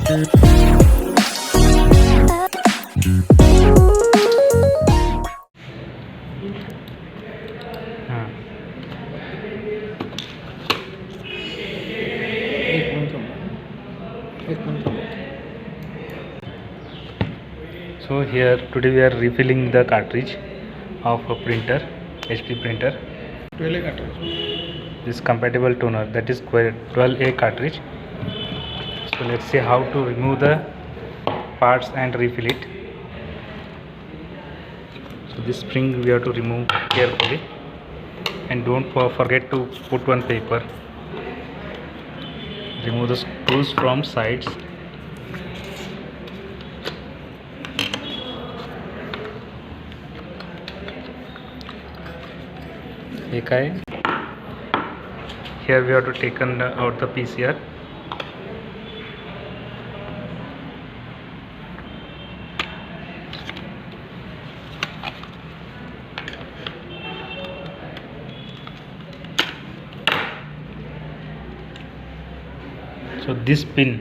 So here today we are refilling the cartridge of a printer, HP printer. 12A cartridge. This compatible toner, that is 12A cartridge. So let's see how to remove the parts and refill it. So this spring we have to remove carefully, and don't forget to put one paper. Remove the screws from sides. Here we have to take out the PCR. So this pin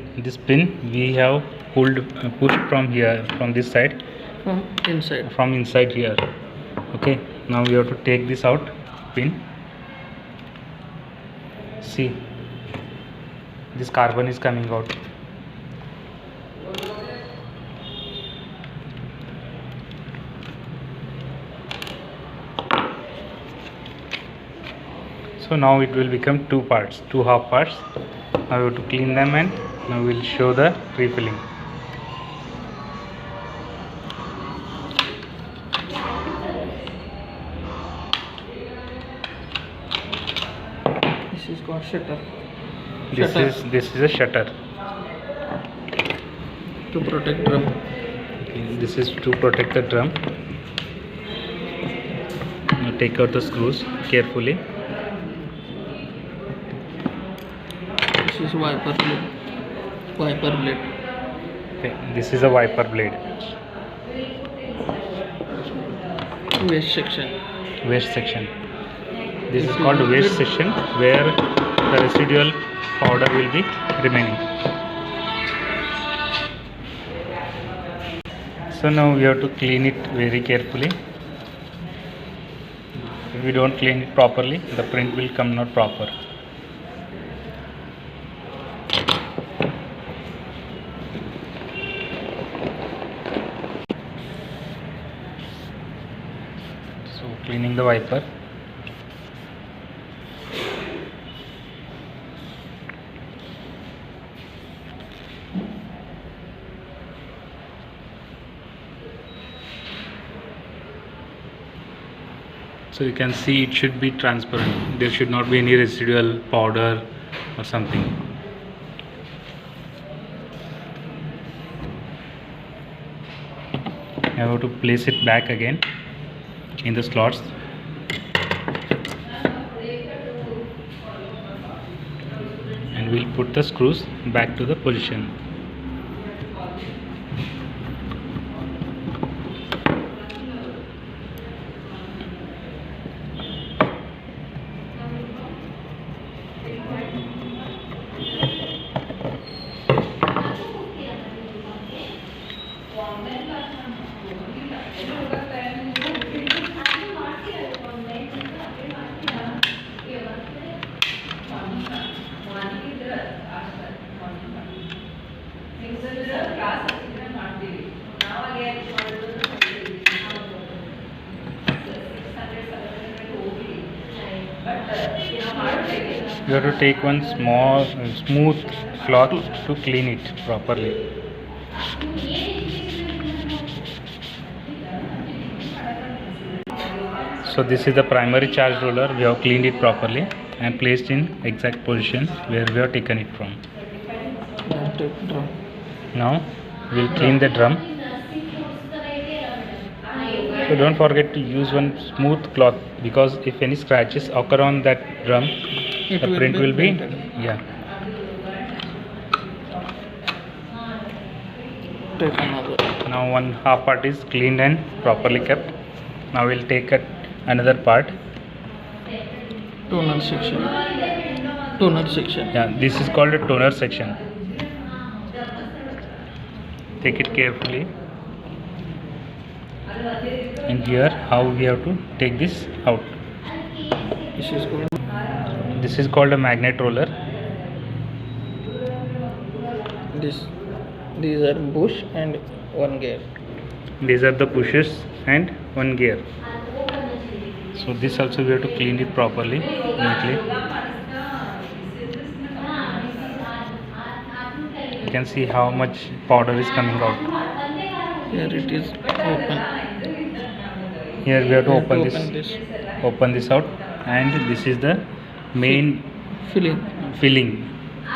we have pushed from here, from this side, from inside here. Okay, now we have to take this out pin. See, this carbon is coming out. So now it will become two parts, two half parts. Now we have to clean them, and now we will show the refilling. This is called shutter. This is a shutter To protect drum. Okay, this is to protect the drum. Now take out the screws carefully. This is wiper blade. Okay, this is a wiper blade. Waste section. This is called waste section, where the residual powder will be remaining. So now we have to clean it very carefully. If we don't clean it properly, the print will come not proper. So cleaning the wiper. So you can see it should be transparent. There should not be any residual powder or something. I have to place it back again in the slots. And we'll put the screws back to the position. You have to take one small smooth cloth to clean it properly. So this is the primary charge roller. We have cleaned it properly and placed in exact position where we have taken it from. Now we will clean the drum. So don't forget to use one smooth cloth, because if any scratches occur on that drum, the print will be Now one half part is cleaned and properly kept. Now we'll take another part. Toner section. Yeah, this is called a toner section. take it carefully. And here how we have to take this out. This is called a magnet roller. These are bush and one gear. These are the pushes and one gear. So this also we have to clean it properly, neatly. You can see how much powder is coming out. Here it is open. Here we have to open this out, and this is the main filling.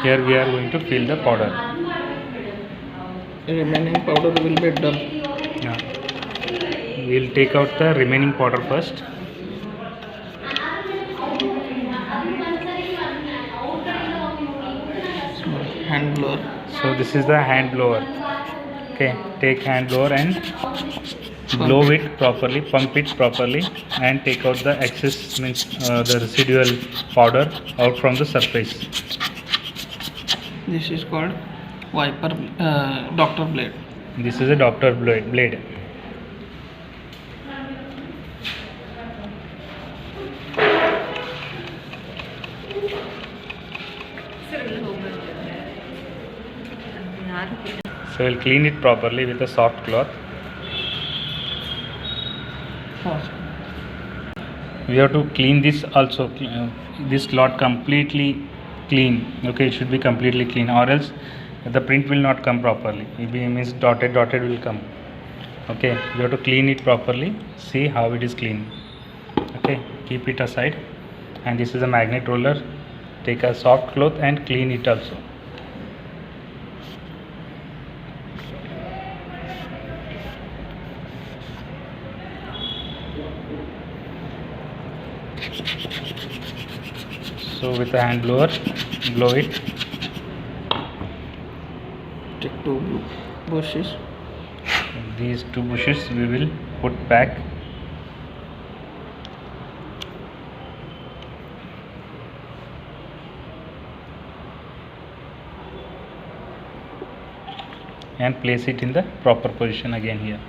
Here we are going to fill the powder. The remaining powder will be dumped. Yeah. We will take out the remaining powder first. Hand blower. So this is the hand blower. Okay, take hand blower and blow it properly, pump it properly, and take out the excess, means the residual powder out from the surface. This is called doctor blade. This is a doctor blade. So we'll clean it properly with a soft cloth. We have to clean this also, this cloth completely clean. Okay, it should be completely clean, or else the print will not come properly. It means dotted will come. Okay, we have to clean it properly. See how it is clean. Okay, keep it aside. And this is a magnet roller. Take a soft cloth and clean it also. So with a hand blower, blow it. Take two bushes. These two bushes we will put back. And place it in the proper position again here.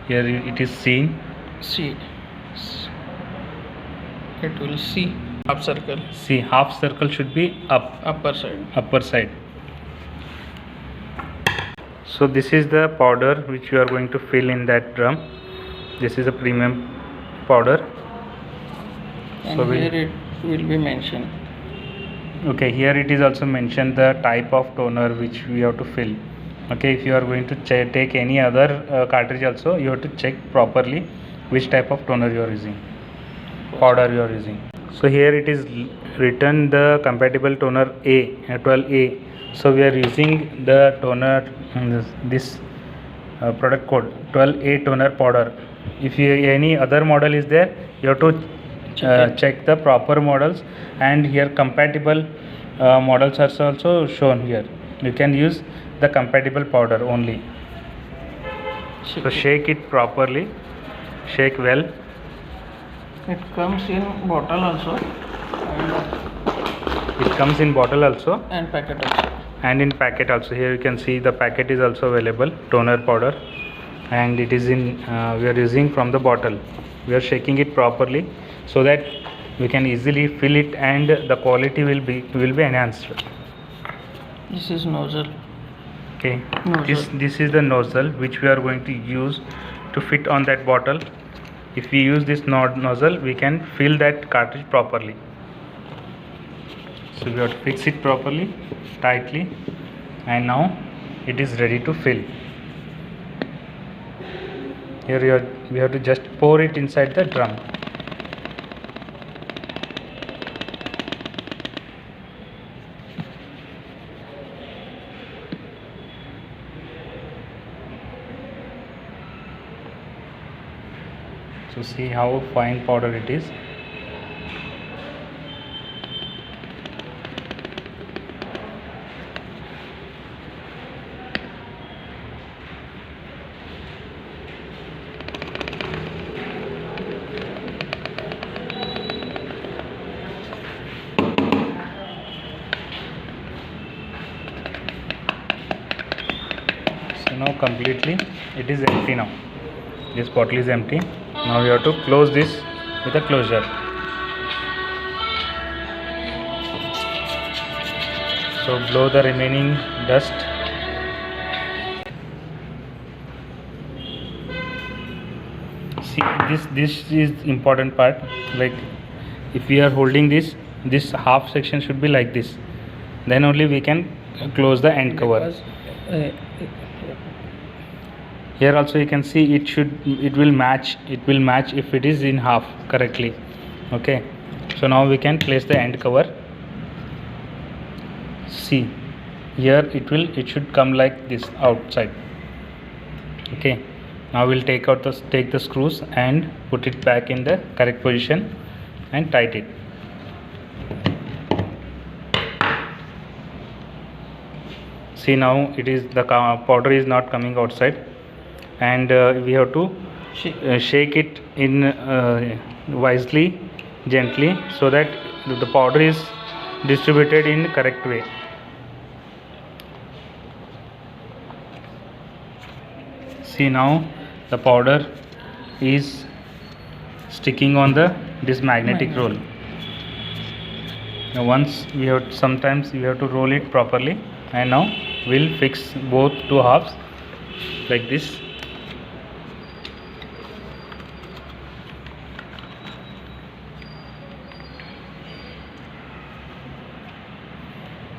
Here it is seen. See. It will see half circle. See, half circle should be up. Upper side. Upper side. So this is the powder which you are going to fill in that drum. This is a premium powder. And so here it will be mentioned. Okay, here it is also mentioned the type of toner which we have to fill. Okay, if you are going to take any other cartridge also, you have to check properly which type of toner you are using, powder you are using. So here it is written the compatible toner A, 12A. So we are using the toner, this product code 12A toner powder. If any other model is there, you have to check the proper models, and here compatible models are also shown here. You can use the compatible powder only. So shake it properly, shake well. It comes in bottle also. It comes in bottle also and packet also. And in packet also. Here you can see the packet is also available, toner powder, and it is in we are using from the bottle. We are shaking it properly so that we can easily fill it and the quality will be enhanced. This is nozzle. Okay, this is the nozzle which we are going to use to fit on that bottle. If we use this nozzle, we can fill that cartridge properly. So we have to fix it properly, tightly, and now it is ready to fill. Here we have to just pour it inside the drum. So see how fine powder it is. So now completely it is empty now. This bottle is empty. Now we have to close this with a closure. So blow the remaining dust. See, this is important part. Like if we are holding this half section should be like this, then only we can close the end cover. Here also you can see it will match if it is in half correctly. Okay, so now we can place the end cover. See, here it should come like this outside. Okay, now we'll take the screws and put it back in the correct position and tight it. See, now the powder is not coming outside, and we have to shake it in wisely, gently, so that the powder is distributed in correct way. See, now the powder is sticking on this magnetic roll. Now sometimes we have to roll it properly, and now we'll fix both two halves like this.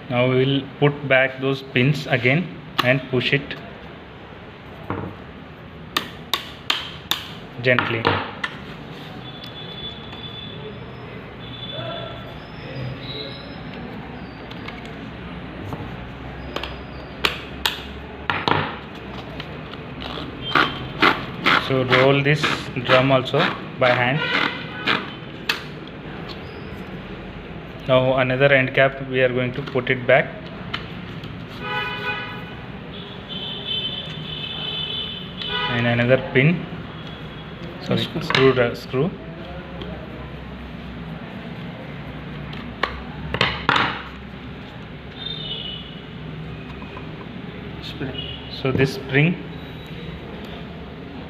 Now we will put back those pins again and push it gently. So roll this drum also by hand. Now another end cap we are going to put it back. And another pin. Sorry, screw. So this spring,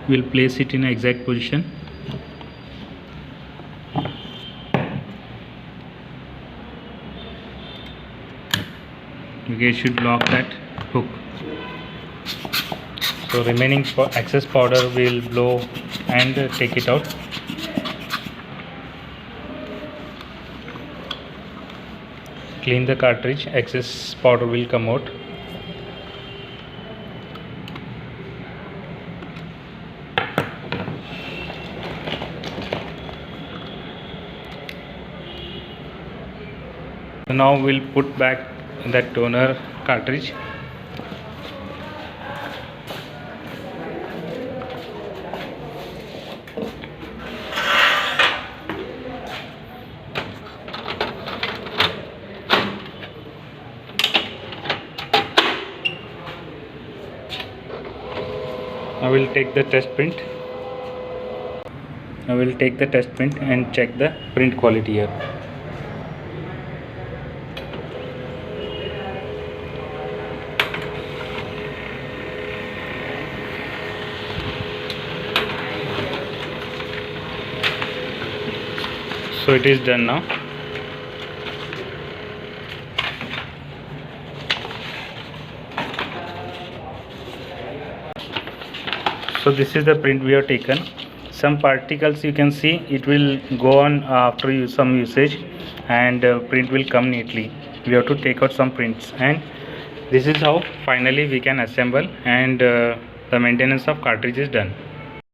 we'll place it in an exact position. Okay, it should lock that hook. So remaining excess powder will blow and take it out. Clean the cartridge, excess powder will come out. So now we'll put back that toner cartridge. I will take the test print. I will take the test print and check the print quality here. So it is done now. So this is the print we have taken. Some particles you can see it will go on after some usage, and print will come neatly. We have to take out some prints, and this is how finally we can assemble, and the maintenance of cartridge is done.